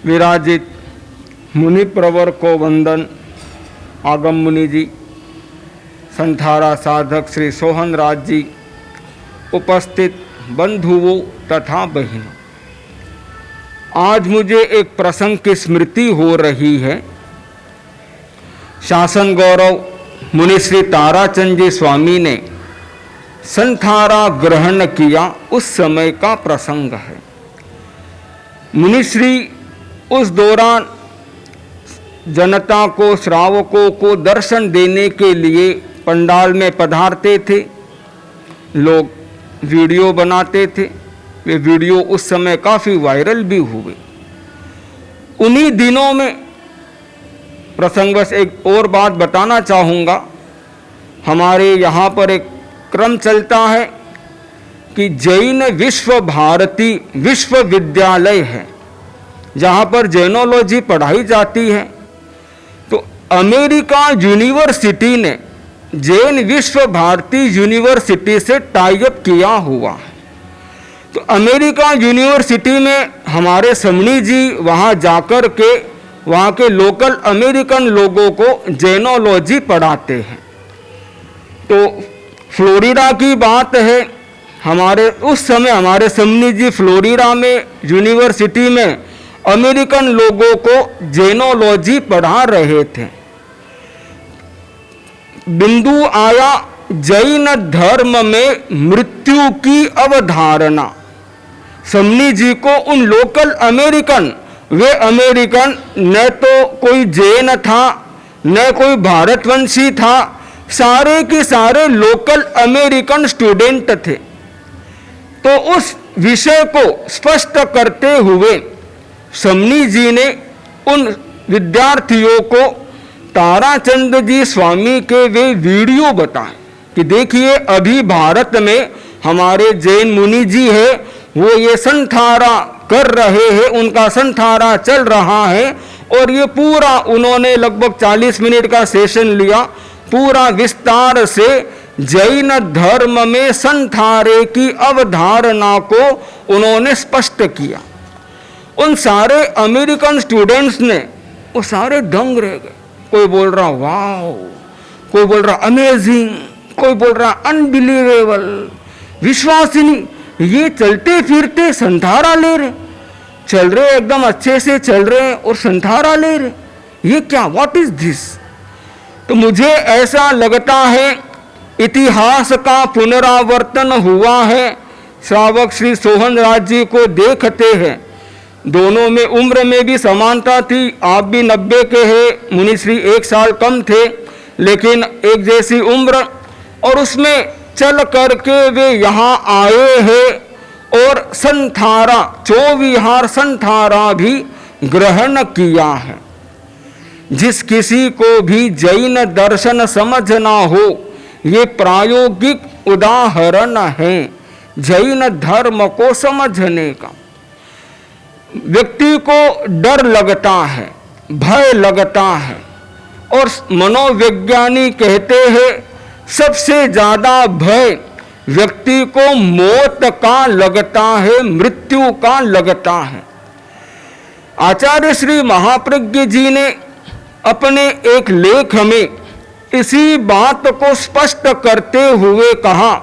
विराजित मुनि प्रवर को वंदन। आगम मुनि जी, संथारा साधक श्री सोहन राज जी, उपस्थित बंधुओं तथा बहनों, आज मुझे एक प्रसंग की स्मृति हो रही है। शासन गौरव मुनि श्री ताराचंद जी स्वामी ने संथारा ग्रहण किया, उस समय का प्रसंग है। मुनिश्री उस दौरान जनता को, श्रावकों को दर्शन देने के लिए पंडाल में पधारते थे। लोग वीडियो बनाते थे, वे वीडियो उस समय काफ़ी वायरल भी हुए। उन्हीं दिनों में प्रसंगवश एक और बात बताना चाहूँगा। हमारे यहाँ पर एक क्रम चलता है कि जैन विश्व भारती विश्वविद्यालय है, जहाँ पर जैनोलॉजी पढ़ाई जाती है। तो अमेरिका यूनिवर्सिटी ने जैन विश्व भारती यूनिवर्सिटी से टाई अप किया हुआ है। तो अमेरिका यूनिवर्सिटी में हमारे समणी जी वहाँ जाकर के वहाँ के लोकल अमेरिकन लोगों को जैनोलॉजी पढ़ाते हैं। तो फ्लोरिडा की बात है, हमारे उस समय हमारे समनी जी फ्लोरिडा में यूनिवर्सिटी में अमेरिकन लोगों को जैनोलॉजी पढ़ा रहे थे। बिंदु आया जैन धर्म में मृत्यु की अवधारणा। समनी जी को उन लोकल अमेरिकन, वे अमेरिकन न तो कोई जैन था न कोई भारतवंशी था, सारे के सारे लोकल अमेरिकन स्टूडेंट थे। तो उस विषय को स्पष्ट करते हुए समनी जी ने उन विद्यार्थियों को ताराचंद जी स्वामी के वे वीडियो बताए कि देखिए अभी भारत में हमारे जैन मुनि जी है, वो ये संथारा कर रहे हैं, उनका संथारा चल रहा है। और ये पूरा उन्होंने लगभग 40 मिनट का सेशन लिया, पूरा विस्तार से जैन धर्म में संथारे की अवधारणा को उन्होंने स्पष्ट किया। उन सारे अमेरिकन स्टूडेंट्स ने वो सारे दंग रह गए। कोई बोल रहा वाओ, कोई बोल रहा अमेजिंग, कोई बोल रहा अनबिलीवेबल, विश्वास ही नहीं, ये चलते फिरते संथारा ले रहे, चल रहे एकदम अच्छे से चल रहे और संथारा ले रहे, ये क्या, व्हाट इज दिस। तो मुझे ऐसा लगता है इतिहास का पुनरावर्तन हुआ है। श्रावक श्री सोहन राज जी को देखते हैं, दोनों में उम्र में भी समानता थी। आप भी 90 के हैं, मुनिश्री 1 साल कम थे, लेकिन एक जैसी उम्र। और उसमें चल करके वे यहाँ आए हैं और संथारा, चौविहार संथारा भी ग्रहण किया है। जिस किसी को भी जैन दर्शन समझना हो, ये प्रायोगिक उदाहरण है जैन धर्म को समझने का। व्यक्ति को डर लगता है, भय लगता है, और मनोविज्ञानी कहते हैं सबसे ज्यादा भय व्यक्ति को मौत का लगता है, मृत्यु का लगता है। आचार्य श्री महाप्रज्ञ जी ने अपने एक लेख में इसी बात को स्पष्ट करते हुए कहा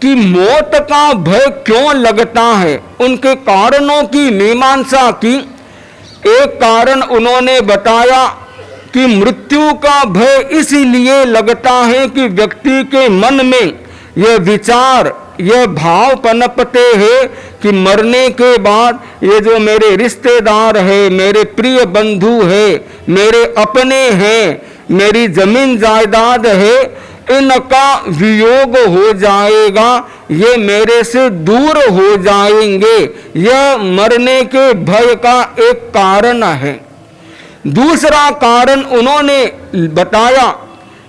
कि मौत का भय क्यों लगता है, उनके कारणों की मीमांसा की। एक कारण उन्होंने बताया कि मृत्यु का भय इसीलिए लगता है कि व्यक्ति के मन में यह विचार, यह भाव पनपते हैं कि मरने के बाद ये जो मेरे रिश्तेदार है, मेरे प्रिय बंधु है, मेरे अपने हैं, मेरी जमीन जायदाद है, इनका वियोग हो जाएगा, ये मेरे से दूर हो जाएंगे। यह मरने के भय का एक कारण है। दूसरा कारण उन्होंने बताया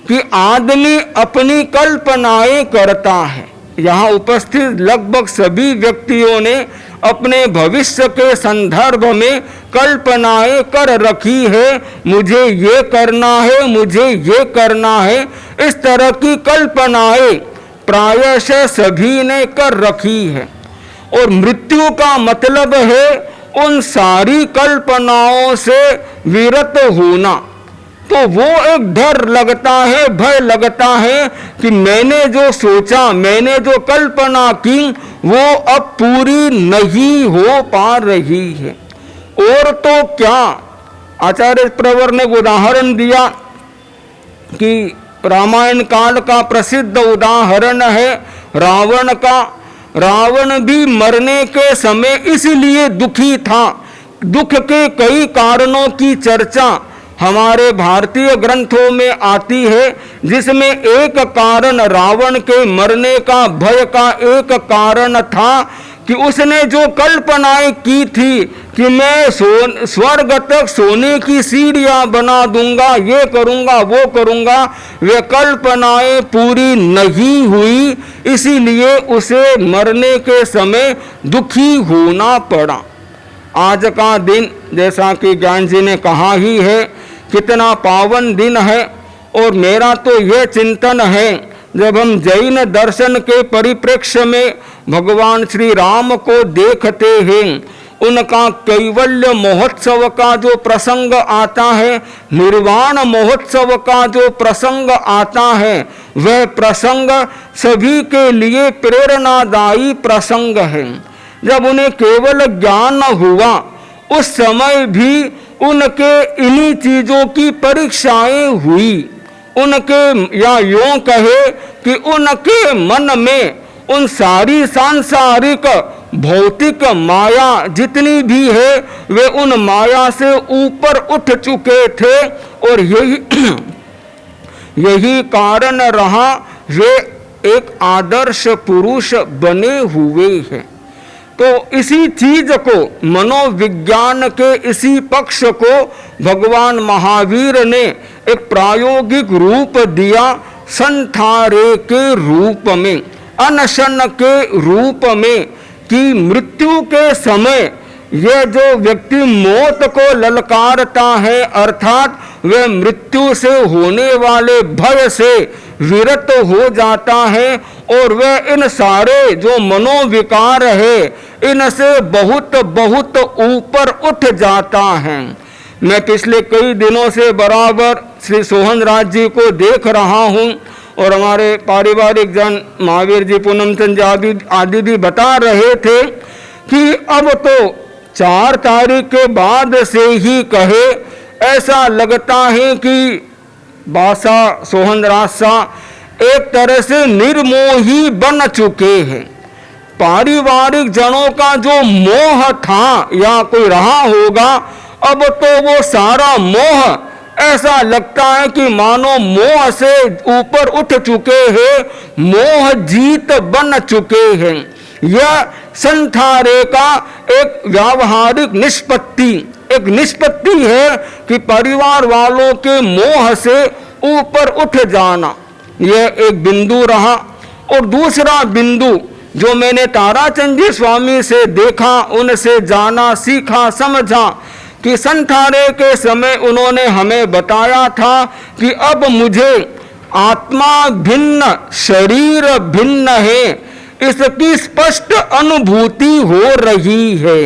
कि आदमी अपनी कल्पनाएं करता है। यहाँ उपस्थित लगभग सभी व्यक्तियों ने अपने भविष्य के संदर्भ में कल्पनाएं कर रखी है, मुझे ये करना है, मुझे ये करना है। इस तरह की कल्पनाएं प्रायशः सभी ने कर रखी है। और मृत्यु का मतलब है उन सारी कल्पनाओं से विरत होना, तो वो एक डर लगता है, भय लगता है कि मैंने जो सोचा, मैंने जो कल्पना की, वो अब पूरी नहीं हो पा रही है। और तो क्या, आचार्य प्रवर ने उदाहरण दिया कि रामायण काल का प्रसिद्ध उदाहरण है रावण का। रावण भी मरने के समय इसलिए दुखी था। दुख के कई कारणों की चर्चा हमारे भारतीय ग्रंथों में आती है, जिसमें एक कारण रावण के मरने का भय का एक कारण था कि उसने जो कल्पनाएं की थी कि मैं स्वर्ग तक सोने की सीढ़ियां बना दूंगा, ये करूंगा, वो करूंगा, वे कल्पनाएं पूरी नहीं हुई, इसीलिए उसे मरने के समय दुखी होना पड़ा। आज का दिन, जैसा कि ज्ञान जी ने कहा ही है, कितना पावन दिन है। और मेरा तो यह चिंतन है, जब हम जैन दर्शन के परिप्रेक्ष्य में भगवान श्री राम को देखते हैं, उनका कैवल्य महोत्सव का जो प्रसंग आता है, निर्वाण महोत्सव का जो प्रसंग आता है, वह प्रसंग सभी के लिए प्रेरणादायी प्रसंग है। जब उन्हें केवल ज्ञान हुआ, उस समय भी उनके इन्हीं चीजों की परीक्षाएं हुई। उनके, या यूं कहे कि उनके मन में उन सारी सांसारिक भौतिक माया जितनी भी है, वे उन माया से ऊपर उठ चुके थे। और यही कारण रहा वे एक आदर्श पुरुष बने हुए हैं। तो इसी चीज को, मनोविज्ञान के इसी पक्ष को भगवान महावीर ने एक प्रायोगिक रूप दिया, संथारे के रूप में, अनशन के रूप में, कि मृत्यु के समय यह जो व्यक्ति मौत को ललकारता है, अर्थात वह मृत्यु से होने वाले भय से विरत हो जाता है और वह इन सारे जो मनोविकार है, इनसे बहुत बहुत ऊपर उठ जाता है। मैं पिछले कई दिनों से बराबर श्री सोहन राज जी को देख रहा हूँ और हमारे पारिवारिक जन महावीर जी, पूनम चंद आदि भी बता रहे थे कि अब तो 4 तारीख के बाद से ही कहे, ऐसा लगता है कि बासा सोहन रासा एक तरह से निर्मोही बन चुके हैं। पारिवारिक जनों का जो मोह था या कोई रहा होगा, अब तो वो सारा मोह ऐसा लगता है कि मानो मोह से ऊपर उठ चुके हैं, मोह जीत बन चुके हैं। यह संथारे का एक व्यावहारिक निष्पत्ति है कि परिवार वालों के मोह से ऊपर उठ जाना, यह एक बिंदु रहा। और दूसरा बिंदु जो मैंने ताराचंद जी स्वामी से देखा, उनसे जाना, सीखा, समझा कि संथारे के समय उन्होंने हमें बताया था कि अब मुझे आत्मा भिन्न, शरीर भिन्न है, इसकी स्पष्ट अनुभूति हो रही है।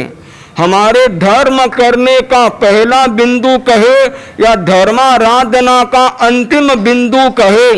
हमारे धर्म करने का पहला बिंदु कहे या धर्माराधना का अंतिम बिंदु कहे,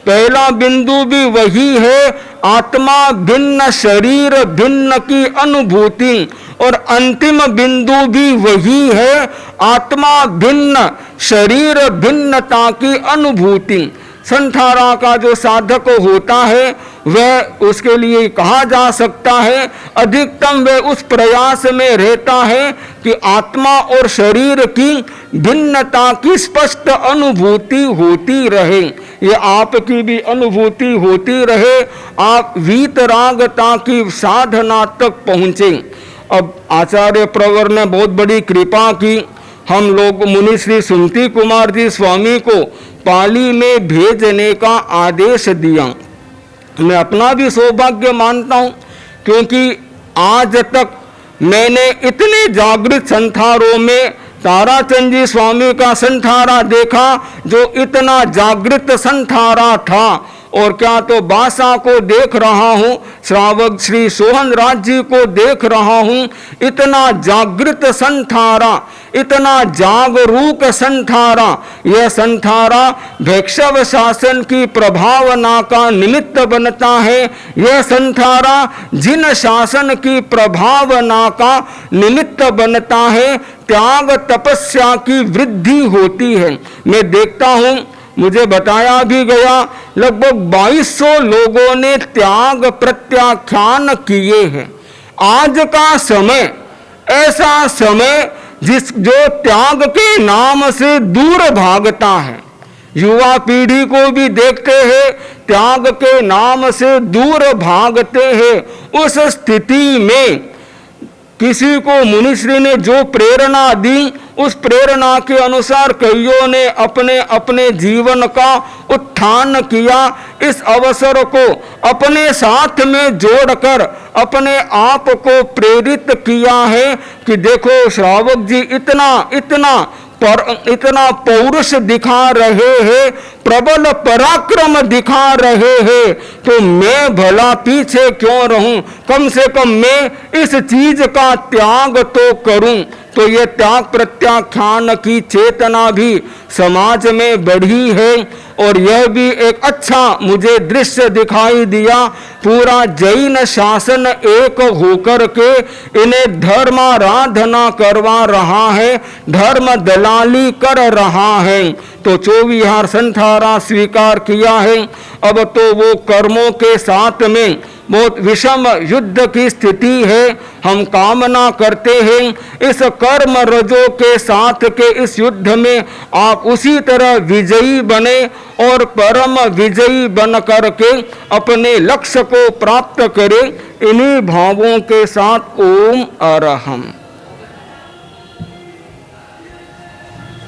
पहला बिंदु भी वही है, आत्मा भिन्न शरीर भिन्न की अनुभूति, और अंतिम बिंदु भी वही है, आत्मा भिन्न शरीर भिन्नता की अनुभूति। संथारा का जो साधक होता है वह, उसके लिए कहा जा सकता है, अधिकतम वह उस प्रयास में रहता है कि आत्मा और शरीर की भिन्नता की स्पष्ट अनुभूति होती रहे, ये आपकी भी अनुभूति होती रहे, आप वीतरागता की साधना तक पहुँचे। अब आचार्य प्रवर ने बहुत बड़ी कृपा की, हम लोग मुनि श्री सुमति कुमार जी स्वामी को पाली में भेजने का आदेश दिया। मैं अपना भी सौभाग्य मानता हूँ, क्योंकि आज तक मैंने इतने जागृत संथारों में ताराचंद जी स्वामी का संथारा देखा जो इतना जागृत संथारा था, और क्या तो बासा को देख रहा हूँ, श्रावक श्री सोहन राज जी को देख रहा हूँ। इतना जागृत संथारा, इतना जागरूक संथारा, यह संथारा वैष्णव शासन की प्रभावना का निमित्त बनता है। यह संथारा जिन शासन की प्रभावना का निमित्त बनता है, त्याग तपस्या की वृद्धि होती है। मैं देखता हूँ, मुझे बताया भी गया, लगभग 2200 लोगों ने त्याग प्रत्याख्यान किए हैं। आज का समय ऐसा समय जो त्याग के नाम से दूर भागता है। युवा पीढ़ी को भी देखते हैं, त्याग के नाम से दूर भागते हैं। उस स्थिति में किसी को मुनिश्री ने जो प्रेरणा दी, उस प्रेरणा के अनुसार कईयों ने अपने अपने जीवन का उत्थान किया। इस अवसर को अपने साथ में जोड़कर अपने आप को प्रेरित किया है कि देखो श्रावक जी इतना पौरुष दिखा रहे हैं, प्रबल पराक्रम दिखा रहे हैं, तो मैं भला पीछे क्यों रहूं? कम से कम मैं इस चीज का त्याग तो करूं। तो ये त्याग प्रत्याख्यान की चेतना भी समाज में बढ़ी है। और यह भी एक अच्छा मुझे दृश्य दिखाई दिया, पूरा जैन शासन एक होकर के इन्हें धर्माराधना करवा रहा है, धर्म दलाली कर रहा है। तो 24 संथारा स्वीकार किया है। अब तो वो कर्मों के साथ में बहुत विषम युद्ध की स्थिति है। हम कामना करते हैं इस कर्म रजो के साथ के इस युद्ध में आप उसी तरह विजयी बने और परम विजयी बन करके अपने लक्ष्य को प्राप्त करें। इन्हीं भावों के साथ ओम अरहम।